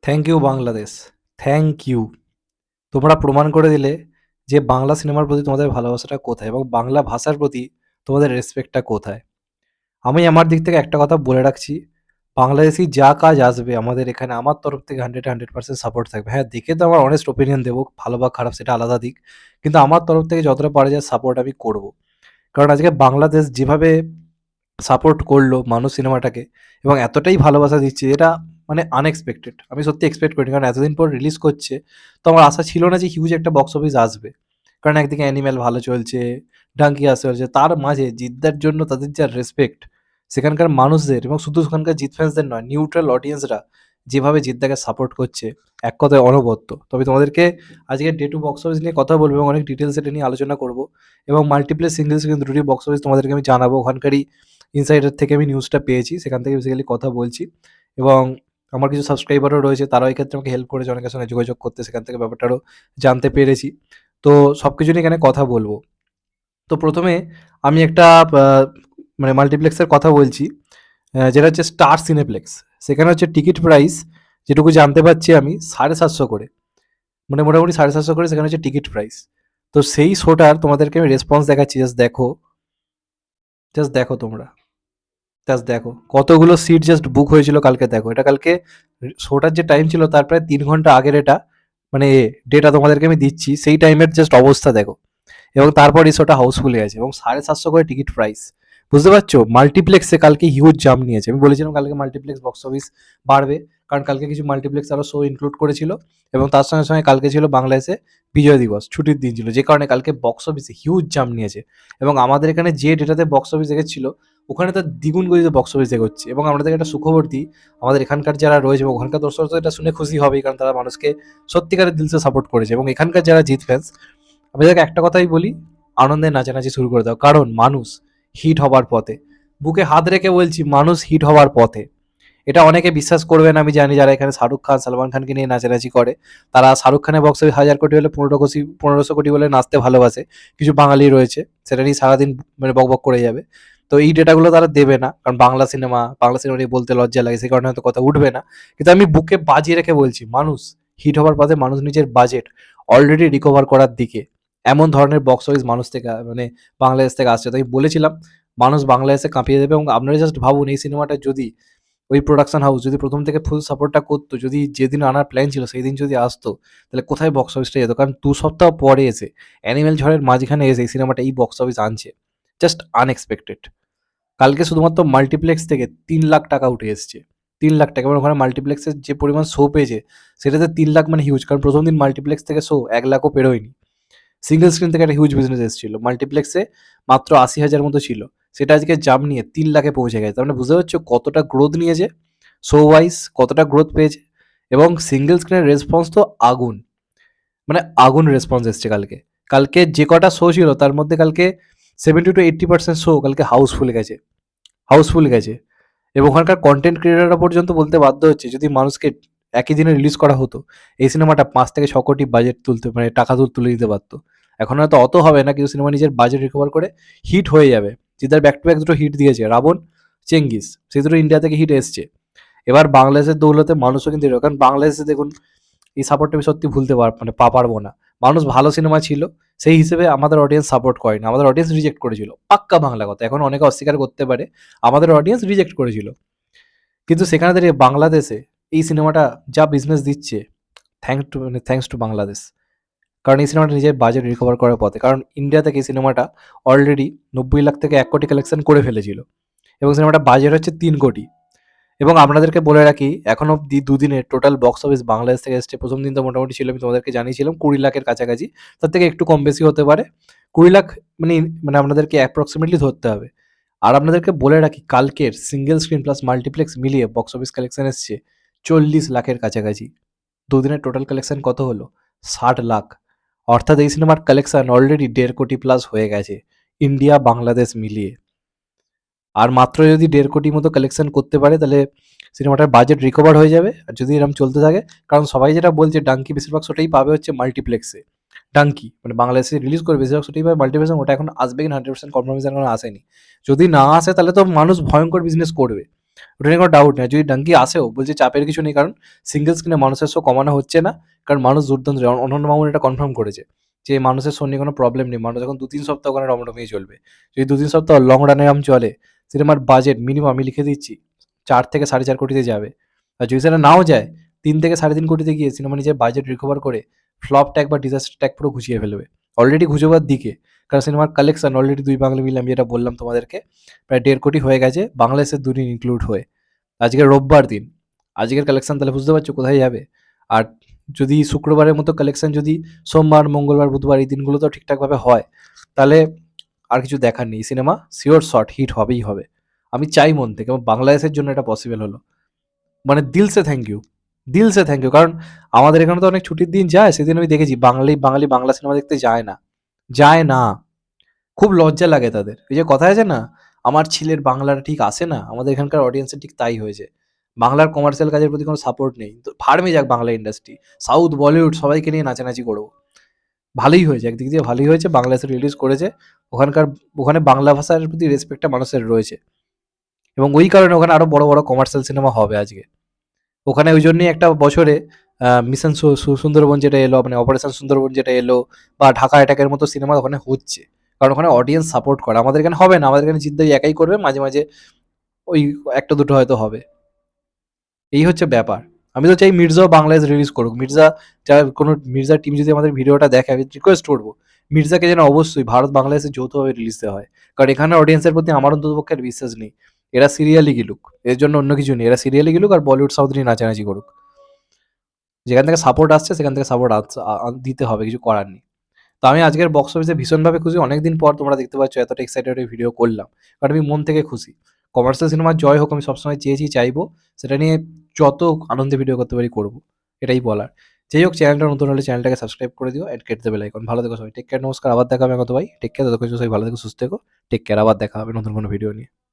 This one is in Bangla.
Thank you Bangladesh. Thank you. তোমরা প্রমাণ করে দিলে যে বাংলা সিনেমার প্রতি তোমাদের ভালোবাসাটা কোথায় এবং বাংলা ভাষার প্রতি তোমাদের রেসপেক্টটা কোথায়। আমি আমার দিক থেকে একটা কথা বলে রাখছি, বাংলাদেশী যা কাজ আসবে আমাদের এখানে আমার তরফ থেকে 100% সাপোর্ট থাকবে। হ্যাঁ, দেখে তো আমার অনেস্ট ওপিনিয়ন দেবো, ভালো বা খারাপ সেটা আলাদা দিক। কিন্তু আমার তরফ থেকে যতটা পারা যায় সাপোর্ট আমি করব। কারণ আজকে বাংলাদেশ যেভাবে সাপোর্ট করলো মানুষ সিনেমাটাকে এবং এতটাই ভালোবাসা দিচ্ছে, এটা মানে আনএক্সপেক্টেড। আমি সত্যি এক্সপেক্ট করিনি, কারণ এতদিন পর রিলিজ করছে। তো আমার আশা ছিল না যে হিউজ একটা বক্স অফিস আসবে, কারণ একদিকে অ্যানিম্যাল ভালো চলছে, ডাঙ্কি আসতে চলছে, তার মাঝে জিদ্দার জন্য তাদের যা রেসপেক্ট সেখানকার মানুষদের, এবং শুধু সেখানকার জিত ফ্যান্সদের নয়, নিউট্রাল অডিয়েন্সরা যেভাবে জিদ্দাকে সাপোর্ট করছে, এক কথায় অনবদ্য। তবে তোমাদেরকে আজকে ডে টু বক্স অফিস নিয়ে কথা বলবো এবং অনেক ডিটেলস এটা নিয়ে আলোচনা করব, এবং মাল্টিপ্লেক্স সিঙ্গেল স্ক্রিন দুটি বক্স অফিস তোমাদেরকে আমি জানাবো। ওখানকারই ইনসাইডার থেকে আমি নিউজটা পেয়েছি, সেখান থেকে বেসিক্যালি কথা বলছি। এবং আমার কিছু সাবস্ক্রাইবারও রয়েছে, তারাও এই ক্ষেত্রে আমাকে হেল্প করেছে অনেকের সঙ্গে যোগাযোগ করতে, সেখান থেকে ব্যাপারটা আরও জানতে পেরেছি। তো সব কিছু নিয়ে এখানে কথা বলবো। তো প্রথমে আমি একটা মানে মাল্টিপ্লেক্সের কথা বলছি, যেটা হচ্ছে স্টার সিনেপ্লেক্স। সেখানে হচ্ছে টিকিট প্রাইস, যেটুকু জানতে পারছি আমি, 750 করে, মানে মোটামুটি 750 করে সেখানে হচ্ছে টিকিট প্রাইস। তো সেই শোটার তোমাদেরকে আমি রেসপন্স দেখাচ্ছি, জাস্ট দেখো, জাস্ট দেখো তোমরা, জাস্ট দেখো কতগুলো সিট জাস্ট বুক হয়েছিল কালকে। দেখো এটা কালকে শোটার যে টাইম ছিল তার প্রায় 3 ঘন্টা আগের এটা, মানে ডেটা তোমাদেরকে আমি দিচ্ছি, সেই টাইমের জাস্ট অবস্থা দেখো। এবং তারপর এই শোটা হাউসফুল হয়ে গেছে এবং 750 করে টিকিট প্রাইস। বুঝতে পারছো, মাল্টিপ্লেক্সে কালকে হিউজ জাম নিয়েছে। আমি বলেছিলাম কালকে মাল্টিপ্লেক্স বক্স অফিস বাড়বে, কারণ কালকে কিছু মাল্টিপ্লেক্স আরও শো ইনক্লুড করেছিল, এবং তার সঙ্গে সঙ্গে কালকে ছিল বাংলাদেশে বিজয় দিবস, ছুটির দিন ছিল, যে কারণে কালকে বক্স অফিসে হিউজ জাম নিয়েছে। এবং আমাদের এখানে যে ডেটাতে বক্স অফিস দেখেছিল, ওখানে তার দ্বিগুণ গতিতে বক্স অফিস এগোচ্ছে। এবং আমাদের একটা সুখবর দিই, আমাদের এখানকার যারা রয়েছে এবং ওখানকার দর্শক তো এটা শুনে খুশি হবেই, কারণ তারা মানুষকে সত্যিকারের দিলসে সাপোর্ট করেছে। এবং এখানকার যারা জিত ফ্যান্স, আমি তাদেরকে একটা কথাই বলি, আনন্দে নাচানাচি শুরু করে দাও, কারণ মানুষ হিট হবার পথে। বুকে হাত রেখে বলছি, মানুষ হিট হবার পথে। এটা অনেকে বিশ্বাস করবে না আমি জানি, যারা এখানে শাহরুখ খান সালমান খানকে নিয়ে নাচানাচি করে, তারা শাহরুখ খানের বক্স অফিস 1000 কোটি হলে 1500 কোটি বলে নাচতে ভালোবাসে। কিছু বাঙালি রয়েছে সেটা নিয়ে সারাদিন মানে বক বক করে যাবে। তো এই ডেটাগুলো তারা দেবে না, কারণ বাংলা সিনেমা নিয়ে বলতে লজ্জা লাগে, সেই কারণে হয়তো কথা উঠবে না। কিন্তু আমি বুকে বাজিয়ে রেখে বলছি, মানুষ হিট হবার পথে, মানুষ নিজের বাজেট অলরেডি রিকভার করার দিকে। এমন ধরনের বক্স অফিস মানুষ থেকে মানে বাংলাদেশ থেকে আসছে। তো আমি বলেছিলাম মানুষ বাংলাদেশে কাঁপিয়ে দেবে। এবং আপনারা জাস্ট ভাবুন, এই সিনেমাটা যদি ওই প্রোডাকশন হাউস যদি প্রথম থেকে ফুল সাপোর্টটা করতো, যদি যেদিন আনার প্ল্যান ছিল সেই দিন যদি আসতো, তাহলে কোথায় বক্স অফিসটা যেত। কারণ 2 সপ্তাহ পরে এসে, অ্যানিমেল ঝড়ের মাঝখানে এসে এই সিনেমাটা এই বক্স অফিস আনছে, জাস্ট আনএক্সপেক্টেড। কালকে শুধুমাত্র মাল্টিপ্লেক্স থেকে 3 লাখ টাকা উঠে এসছে, 3 লাখ টাকা। এবং ওখানে মাল্টিপ্লেক্সের যে পরিমাণ শো পেয়েছে, সেটাতে 3 লাখ মানে হিউজ, কারণ প্রথম দিন মাল্টিপ্লেক্স থেকে শো 1 লাখও পেরোয়নি। সিঙ্গেল স্ক্রিন থেকে একটা হিউজ বিজনেস এসেছিল, মাল্টিপ্লেক্সে মাত্র 80,000 মতো ছিল, সেটা আজকে জাম নিয়ে 3 লাখে পৌঁছে গেছে। তার মানে বুঝতে পারছো কতটা গ্রোথ নিয়েছে, শো ওয়াইজ কতটা গ্রোথ পেয়েছে। এবং সিঙ্গেল স্ক্রিনের রেসপন্স তো আগুন, মানে আগুন রেসপন্স এসছে কালকে। কালকে যে কটা শো ছিল তার মধ্যে কালকে 70 to 80% শো কালকে হাউসফুল গেছে, হাউসফুল গেছে। এবং ওখানকার কন্টেন্ট ক্রিয়েটাররা পর্যন্ত বলতে বাধ্য হচ্ছে, যদি মানুষকে একই দিনে রিলিজ করা হতো, এই সিনেমাটা 5 থেকে 6 কোটি বাজেট তুলতে, মানে টাকা তুলে দিতে পারতো। এখন হয়তো অত হবে না, কিন্তু সিনেমা নিজের বাজেট রিকভার করে হিট হয়ে যাবে। জিদার ব্যাক টু ব্যাক দুটো হিট দিয়েছে, রাবণ, চেঙ্গিস, সেই দুটো ইন্ডিয়া থেকে হিট এসছে। এবার বাংলাদেশের দৌলতে মানুষও কিন্তু এরকম, কারণ বাংলাদেশে দেখুন এই সাপোর্টটা আমি সত্যি ভুলতে পারবো না। মানুষ ভালো সিনেমা ছিল, সেই হিসেবে আমাদের অডিয়েন্স সাপোর্ট করেনি, আমাদের অডিয়েন্স রিজেক্ট করেছিল, পাক্কা বাংলা কথা। এখন অনেকে অস্বীকার করতে পারে, আমাদের অডিয়েন্স রিজেক্ট করেছিল। কিন্তু সেখানে দাঁড়িয়ে বাংলাদেশে এই সিনেমাটা যা বিজনেস দিচ্ছে, থ্যাঙ্কস টু বাংলাদেশ। কারণ এই সিনেমাটা নিজের বাজেট রিকভার করার পথে, কারণ ইন্ডিয়া থেকে এই সিনেমাটা অলরেডি 90 লাখ থেকে 1 কোটি কালেকশন করে ফেলেছিল, এবং সিনেমাটা বাজেট হচ্ছে 3 কোটি। এবং আপনাদেরকে বলে রাখি, এখন অব্দি দুদিনে টোটাল বক্স অফিস বাংলাদেশ থেকে এসছে। প্রথম দিন তো মোটামুটি ছিল, আমি তোমাদেরকে জানিয়েছিলাম 20 লাখের কাছাকাছি, তার থেকে একটু কম বেশি হতে পারে। 20 লাখ মানে মানে আপনাদেরকে অ্যাপ্রক্সিমেটলি ধরতে হবে। আর আপনাদেরকে বলে রাখি, কালকের সিঙ্গেল স্ক্রিন প্লাস মাল্টিপ্লেক্স মিলিয়ে বক্স অফিস কালেকশন এসছে 40 লাখের কাছাকাছি। দুদিনের টোটাল কালেকশন কত হলো? 60 লাখ। অর্থাৎ এই সিনেমার কালেকশন অলরেডি 1.5 কোটি প্লাস হয়ে গেছে, ইন্ডিয়া বাংলাদেশ মিলিয়ে। আর মাত্র যদি 1.5 কোটি মতো কালেকশন করতে পারে, তাহলে সিনেমাটার বাজেট রিকভার হয়ে যাবে। আর যদি এরকম চলতে থাকে, কারণ সবাই যেটা বলছে, ডাঙ্কি বেশিরভাগ শোটাই পাবে হচ্ছে মাল্টিপ্লেক্সে। ডাঙ্কি মানে বাংলাদেশে রিলিজ করে বেশিরভাগ শোটাই পাবে মাল্টিপ্লেক্সে, ওটা এখন আসবে কিনা 100% কনফার্মেশন এখনো আসেনি। যদি না আসে তাহলে তো মানুষ ভয়ঙ্কর বিজনেস করবে। ওটা নিয়ে কোনো ডাউট নেই। যদি ডাঙ্কি আসেও বলছে চাপের কিছু নেই, কারণ সিঙ্গেল স্ক্রিনে মানুষের শো কমানো হচ্ছে না, কারণ মানুষ দুর্দান্ত অনন্য মামুন এটা কনফার্ম করেছে যে মানুষের শো নিয়ে কোনো প্রবলেম নেই, মানুষ এখন 2-3 সপ্তাহ ওখানে রমরমিয়ে চলবে। যদি 2-3 সপ্তাহ লং রানে এরম চলে, সিনেমার বাজেট মিনিমাম আমি লিখে দিচ্ছি 4 থেকে 4.5 কোটিতে যাবে। আর যদি সেটা নাও যায় 3 থেকে 3.5 কোটিতে গিয়ে সিনেমা নিজের বাজেট রিকভার করে ফ্লপ ট্যাগ বা ডিজাস্টার ট্যাগ পুরো ঘুচিয়ে ফেলবে, অলরেডি ঘুচোবার দিকে। কারণ সিনেমার কালেকশন অলরেডি 2 বাংলা মিলে আমি যেটা বললাম তোমাদেরকে প্রায় 1.5 কোটি হয়ে গেছে, বাংলাদেশের দুদিন ইনক্লুড হয়ে। আজকে রোববার দিন, আজকের কালেকশন তাহলে বুঝতে পারছো কোথায় যাবে। আর যদি শুক্রবারের মতো কালেকশন যদি সোমবার, মঙ্গলবার, বুধবার এই দিনগুলোতেও ঠিকঠাকভাবে হয়, তাহলে আর কিছু দেখার নেই, সিনেমা শিওর শর্ট হিট হবেই হবে। আমি চাই মন থেকে, এবং বাংলাদেশের জন্য এটা পসিবল হলো, মানে দিল সে থ্যাংক ইউ, দিল সে থ্যাংক ইউ। কারণ আমাদের এখানে তো অনেক ছুটির দিন যায়, সেদিন আমি দেখেছি বাঙালি বাঙালি বাংলা সিনেমা দেখতে যায় না, যায় না। খুব লজ্জা লাগে তাদের। এই যে কথা আছে না, আমার ছেলের বাংলাটা ঠিক আসে না, আমাদের এখানকার অডিয়েন্সের ঠিক তাই হয়েছে। বাংলার কমার্শিয়াল কাজের প্রতি কোনো সাপোর্ট নেই। তো ফার্মে যাক বাংলা ইন্ডাস্ট্রি, সাউথ, বলিউড সবাইকে নিয়ে নাচানাচি করবো। ভালোই হয়েছে, একদিক দিয়ে ভালোই হয়েছে, বাংলাদেশে রিলিজ করেছে। ওখানকার, ওখানে বাংলা ভাষার প্রতি রেসপেক্টটা মানুষের রয়েছে, এবং ওই কারণে ওখানে আরো বড় বড় কমার্শিয়াল সিনেমা হবে আজকে। ওখানে ওই জন্যই একটা বছরে মিশন সুন্দরবন যেটা এলো, মানে অপারেশন সুন্দরবন যেটা এলো, বা ঢাকা অ্যাটাকের মতো সিনেমা ওখানে হচ্ছে, কারণ ওখানে অডিয়েন্স সাপোর্ট করে। আমাদের এখানে হবে না, আমাদের এখানে জিদ্দাই একাই করবে, মাঝে মাঝে ওই একটা দুটো হয়তো হবে। এই হচ্ছে ব্যাপার। আমি তো চাই মির্জাও বাংলাদেশ রিলিজ করুক। মির্জা, যারা কোনো মির্জা টিম যদি আমাদের ভিডিওটা দেখে, আমি রিকোয়েস্ট করবো মির্জাকে যেন অবশ্যই ভারত বাংলাদেশে যৌথভাবে রিলিজ দেওয়া হয়। কারণ এখানে অডিয়েন্সের প্রতি আমার অন্ততপক্ষে আর বিশ্বাস নেই। এরা সিরিয়ালি গিলুক, এর জন্য অন্য কিছু নেই, এরা সিরিয়ালি গিলুক আর বলিউড সাউথ নিয়ে নাচানাচি করুক। যেখান থেকে সাপোর্ট আসছে সেখান থেকে সাপোর্ট দিতে হবে, কিছু করার নেই। তো আমি আজকের বক্স অফিসে ভীষণভাবে খুশি। অনেকদিন পর তোমরা দেখতে পাচ্ছ এতটা এক্সাইটেড হয়ে ভিডিও করলাম, কারণ আমি মন থেকে খুশি। কমার্শিয়াল সিনেমার জয় হোক, আমি সবসময় চেয়েছি, চাইবো। সেটা নিয়ে যত আনন্দে ভিডিও করতে পারি করবো, এটাই বলার। যাই হোক, চ্যানেলটা নতুন হলে চ্যানেলটাকে সাবস্ক্রাইব করে দিও, অ্যান্ড কেটে দেবে লাইকন। ভালো থেকো সবাই, টেক কেয়ার, নমস্কার, আবার দেখা হবে আগত ভাই, টেক কেয়ার, ততক্ষণ সবাই ভালো থেকো, সুস্থ থেকো, টেক কেয়ার, আবার দেখা হবে নতুন কোনো ভিডিও নিয়ে।